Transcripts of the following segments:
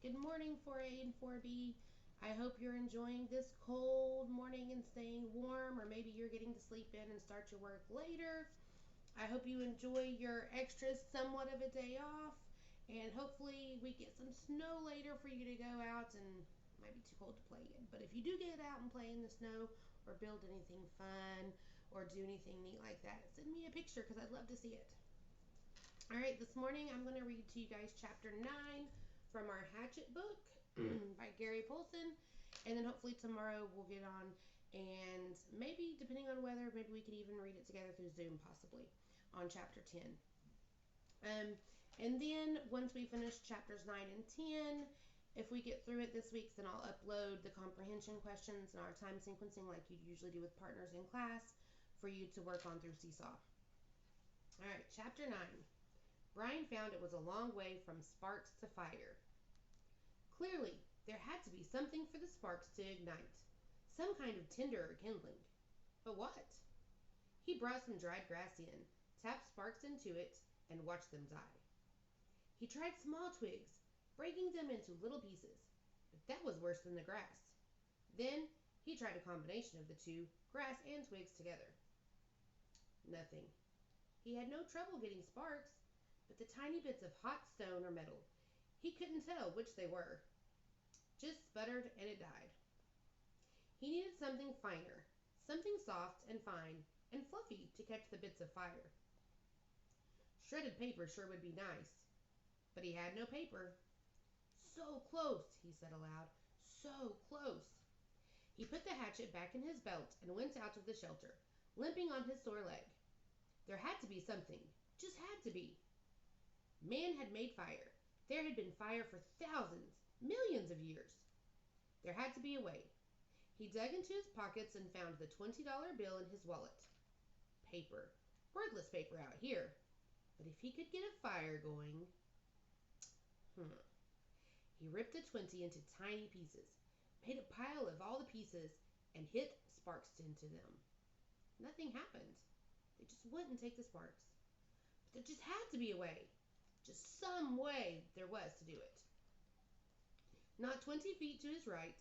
Good morning, 4A and 4B. I hope you're enjoying this cold morning and staying warm, or maybe you're getting to sleep in and start your work later. I hope you enjoy your extra somewhat of a day off, and hopefully we get some snow later for you to go out, and it might be too cold to play in. But if you do get out and play in the snow or build anything fun or do anything neat like that, send me a picture because I'd love to see it. All right, this morning I'm going to read to you guys chapter 9 from our Hatchet book by Gary Paulsen. And then hopefully tomorrow we'll get on and maybe, depending on weather, maybe we could even read it together through Zoom possibly on chapter 10. And then once we finish chapters 9 and 10, if we get through it this week, then I'll upload the comprehension questions and our time sequencing like you usually do with partners in class for you to work on through Seesaw. All right, chapter 9. Brian found it was a long way from sparks to fire. Clearly, there had to be something for the sparks to ignite. Some kind of tinder or kindling. But what? He brought some dried grass in, tapped sparks into it, and watched them die. He tried small twigs, breaking them into little pieces, but that was worse than the grass. Then he tried a combination of the two, grass and twigs together. Nothing. He had no trouble getting sparks, but the tiny bits of hot stone or metal, he couldn't tell which they were. Just sputtered and it died. He needed something finer, something soft and fine and fluffy to catch the bits of fire. Shredded paper sure would be nice, but he had no paper. So close, he said aloud, so close. He put the hatchet back in his belt and went out of the shelter, limping on his sore leg. There had to be something, just had to be. Man had made fire. There had been fire for thousands, millions of years. There had to be a way. He dug into his pockets and found the $20 bill in his wallet. Paper. Worthless paper out here. But if he could get a fire going... He ripped the 20 into tiny pieces, made a pile of all the pieces, and hit sparks into them. Nothing happened. They just wouldn't take the sparks. But there just had to be a way. Just some way there was to do it. Not 20 feet to his right,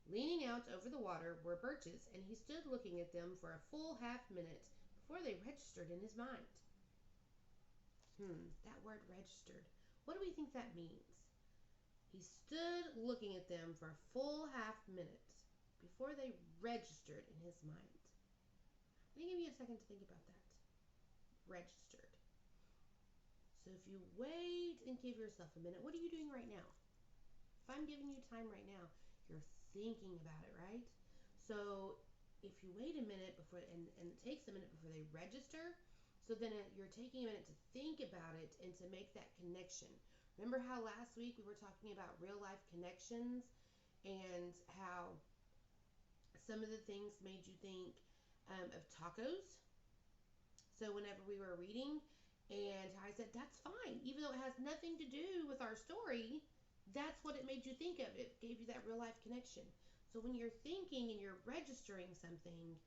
leaning out over the water, were birches, and he stood looking at them for a full half-minute before they registered in his mind. That word registered. What do we think that means? He stood looking at them for a full half-minute before they registered in his mind. Let me give you a second to think about that. Registered. So if you wait and give yourself a minute, what are you doing right now? If I'm giving you time right now, you're thinking about it, right? So if you wait a minute before, and it takes a minute before they register, so then you're taking a minute to think about it and to make that connection. Remember how last week we were talking about real life connections and how some of the things made you think of tacos? So whenever we were reading, and I said, that's fine. Even though it has nothing to do with our story, that's what it made you think of. It gave you that real life connection. So when you're thinking and you're registering something,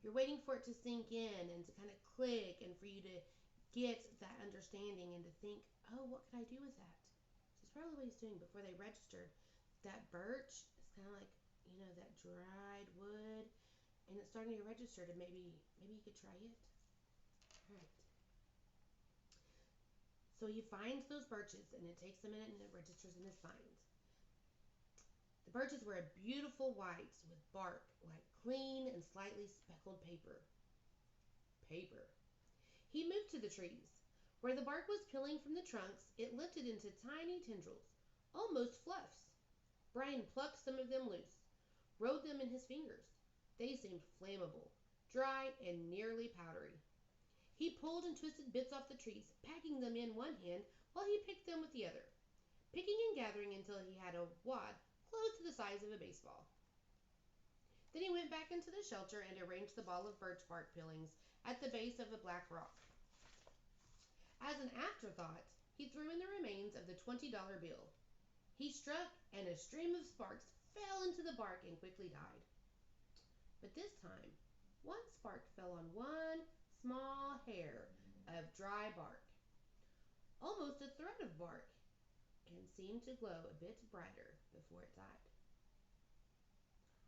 you're waiting for it to sink in and to kind of click and for you to get that understanding and to think, oh, what could I do with that? So it's probably what he's doing before they registered. That birch is kind of like, that dried wood, and it's starting to register to maybe you could try it. All right. So he finds those birches, and it takes a minute, and it registers in his mind. The birches were a beautiful white with bark like clean and slightly speckled paper. Paper. He moved to the trees. Where the bark was peeling from the trunks, it lifted into tiny tendrils, almost fluffs. Brian plucked some of them loose, rode them in his fingers. They seemed flammable, dry, and nearly powdery. He pulled and twisted bits off the trees, packing them in one hand while he picked them with the other, picking and gathering until he had a wad close to the size of a baseball. Then he went back into the shelter and arranged the ball of birch bark peelings at the base of a black rock. As an afterthought, he threw in the remains of the $20 bill. He struck, and a stream of sparks fell into the bark and quickly died. But this time, one spark fell on one small hair of dry bark, almost a thread of bark, and seemed to glow a bit brighter before it died.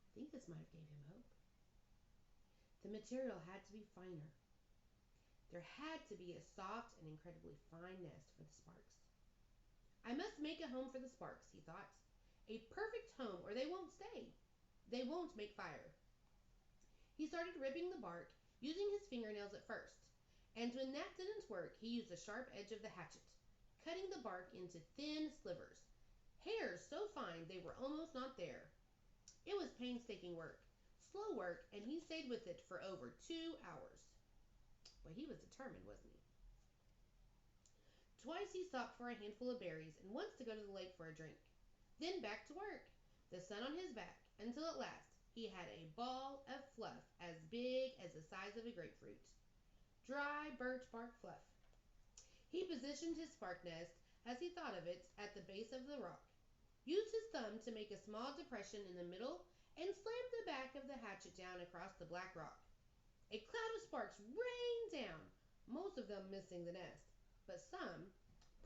I think this might have gave him hope. The material had to be finer. There had to be a soft and incredibly fine nest for the sparks. I must make a home for the sparks, he thought. A perfect home, or they won't stay. They won't make fire. He started ripping the bark, using his fingernails at first, and when that didn't work, he used the sharp edge of the hatchet, cutting the bark into thin slivers, hairs so fine they were almost not there. It was painstaking work, slow work, and he stayed with it for over 2 hours. But he was determined, wasn't he? Twice he stopped for a handful of berries and once to go to the lake for a drink. Then back to work, the sun on his back, until at last he had a ball of fluff as big as the size of a grapefruit. Dry birch bark fluff. He positioned his spark nest, as he thought of it, at the base of the rock, used his thumb to make a small depression in the middle, and slammed the back of the hatchet down across the black rock. A cloud of sparks rained down, most of them missing the nest, but some,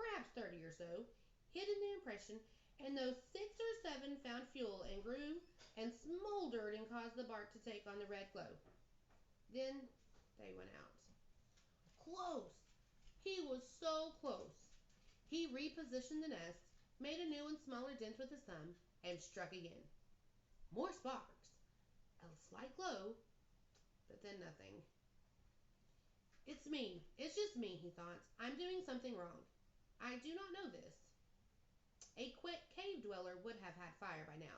perhaps 30 or so, hid in the impression, and those 6 or 7 found fuel and grew and smoldered and caused the bark to take on the red glow. Then they went out. Close! He was so close. He repositioned the nest, made a new and smaller dent with his thumb, and struck again. More sparks. A slight glow, but then nothing. It's me. It's just me, he thought. I'm doing something wrong. I do not know this. A quick cave dweller would have had fire by now.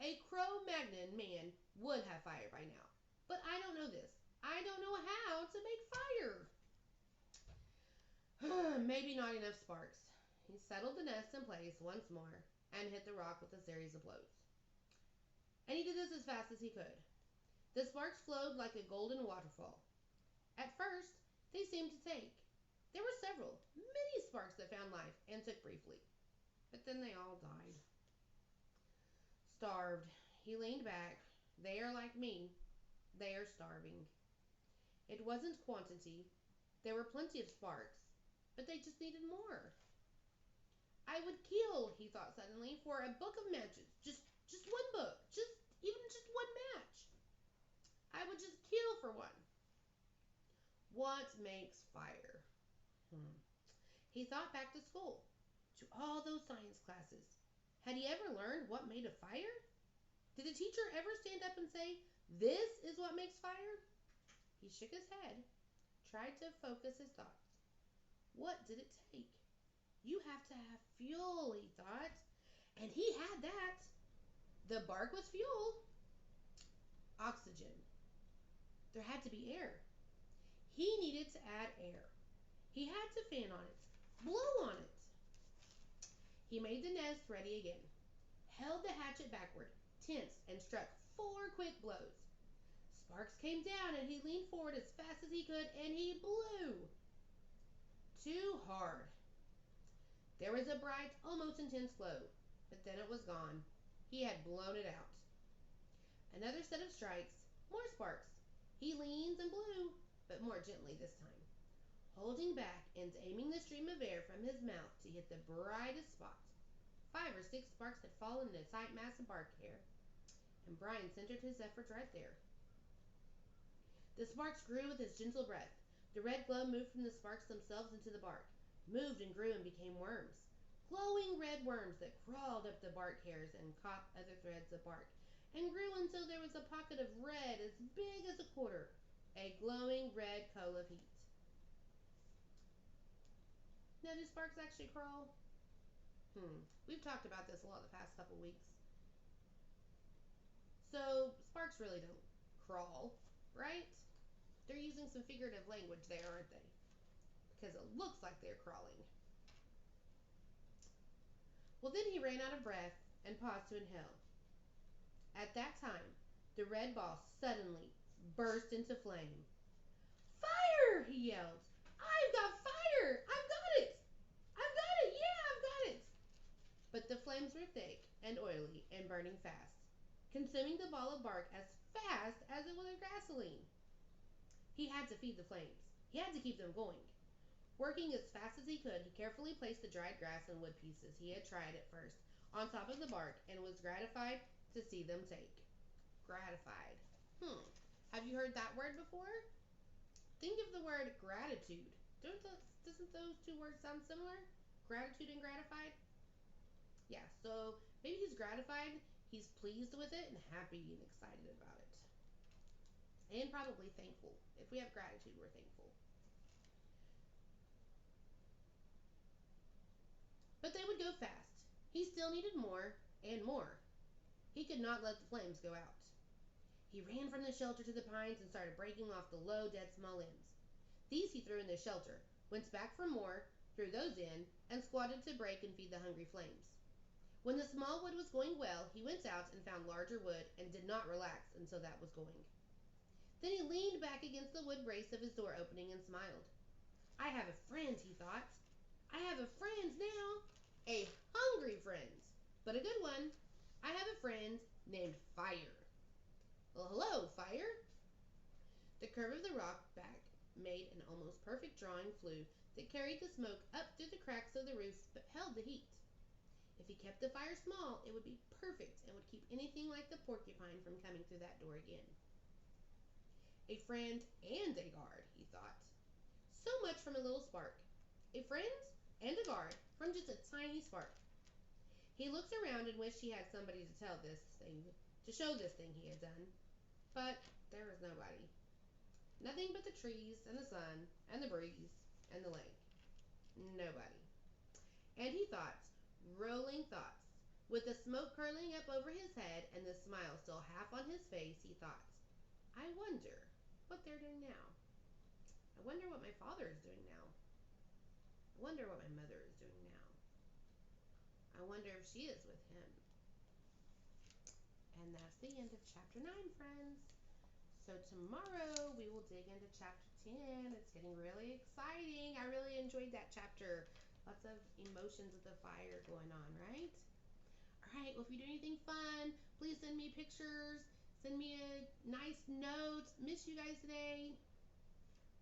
A Cro-Magnon man would have fire by now. But I don't know this. I don't know how to make fire. Maybe not enough sparks. He settled the nest in place once more and hit the rock with a series of blows. And he did this as fast as he could. The sparks flowed like a golden waterfall. At first, they seemed to take. There were several, many sparks that found life and took briefly. But then they all died. Starved, he leaned back. They are like me. They are starving. It wasn't quantity. There were plenty of sparks, but they just needed more. I would kill, he thought suddenly, for a book of matches. Just one book. Just one match. I would just kill for one. What makes fire? He thought back to school, to all those science classes. Had he ever learned what made a fire? Did the teacher ever stand up and say, "This is what makes fire"? He shook his head, tried to focus his thoughts. What did it take? You have to have fuel, he thought. And he had that. The bark was fuel. Oxygen. There had to be air. He needed to add air. He had to fan on it, blow on it. He made the nest ready again, held the hatchet backward, tensed, and struck 4 quick blows. Sparks came down, and he leaned forward as fast as he could, and he blew. Too hard. There was a bright, almost intense glow, but then it was gone. He had blown it out. Another set of strikes, more sparks. He leans and blew, but more gently this time, holding back and aiming the stream of air from his mouth to hit the brightest spot. 5 or 6 sparks had fallen in a tight mass of bark hair, and Brian centered his efforts right there. The sparks grew with his gentle breath. The red glow moved from the sparks themselves into the bark, moved and grew and became worms. Glowing red worms that crawled up the bark hairs and caught other threads of bark, and grew until there was a pocket of red as big as a quarter, a glowing red coal of heat. Now, do sparks actually crawl? We've talked about this a lot the past couple weeks. So, sparks really don't crawl, right? They're using some figurative language there, aren't they? Because it looks like they're crawling. Well, then he ran out of breath and paused to inhale. At that time, the red ball suddenly burst into flame. Fire! He yelled. I've got fire! I've got it! I've got it! Yeah, I've got it! But the flames were thick and oily and burning fast, consuming the ball of bark as fast as it would gasoline. He had to feed the flames. He had to keep them going. Working as fast as he could, he carefully placed the dried grass and wood pieces he had tried at first on top of the bark and was gratified to see them take. Gratified. Have you heard that word before? Think of the word gratitude. Doesn't those two words sound similar? Gratitude and gratified? Yeah, so maybe he's gratified, he's pleased with it, and happy and excited about it. And probably thankful. If we have gratitude, we're thankful. But they would go fast. He still needed more and more. He could not let the flames go out. He ran from the shelter to the pines and started breaking off the low, dead small limbs. These he threw in the shelter, went back for more, threw those in, and squatted to break and feed the hungry flames. When the small wood was going well, he went out and found larger wood and did not relax until that was going. Then he leaned back against the wood brace of his door opening and smiled. I have a friend, he thought. I have a friend now. A hungry friend, but a good one. I have a friend named Fire. Well, hello, Fire. The curve of the rock back made an almost perfect drawing flue that carried the smoke up through the cracks of the roof but held the heat. If he kept the fire small, it would be perfect and would keep anything like the porcupine from coming through that door again. A friend and a guard, he thought. So much from a little spark. A friend and a guard from just a tiny spark. He looked around and wished he had somebody to show this thing he had done. But there was nobody. Nothing but the trees and the sun and the breeze and the lake. Nobody. And he thought, rolling thoughts. With the smoke curling up over his head and the smile still half on his face, he thought, I wonder what they're doing now. I wonder what my father is doing now. I wonder what my mother is doing now. I wonder if she is with him. And that's the end of chapter 9, friends. So tomorrow we will dig into chapter 10. It's getting really exciting. I really enjoyed that chapter. Lots of emotions with the fire going on, right? All right, well, if you do anything fun, please send me pictures. Send me a nice note. Miss you guys today.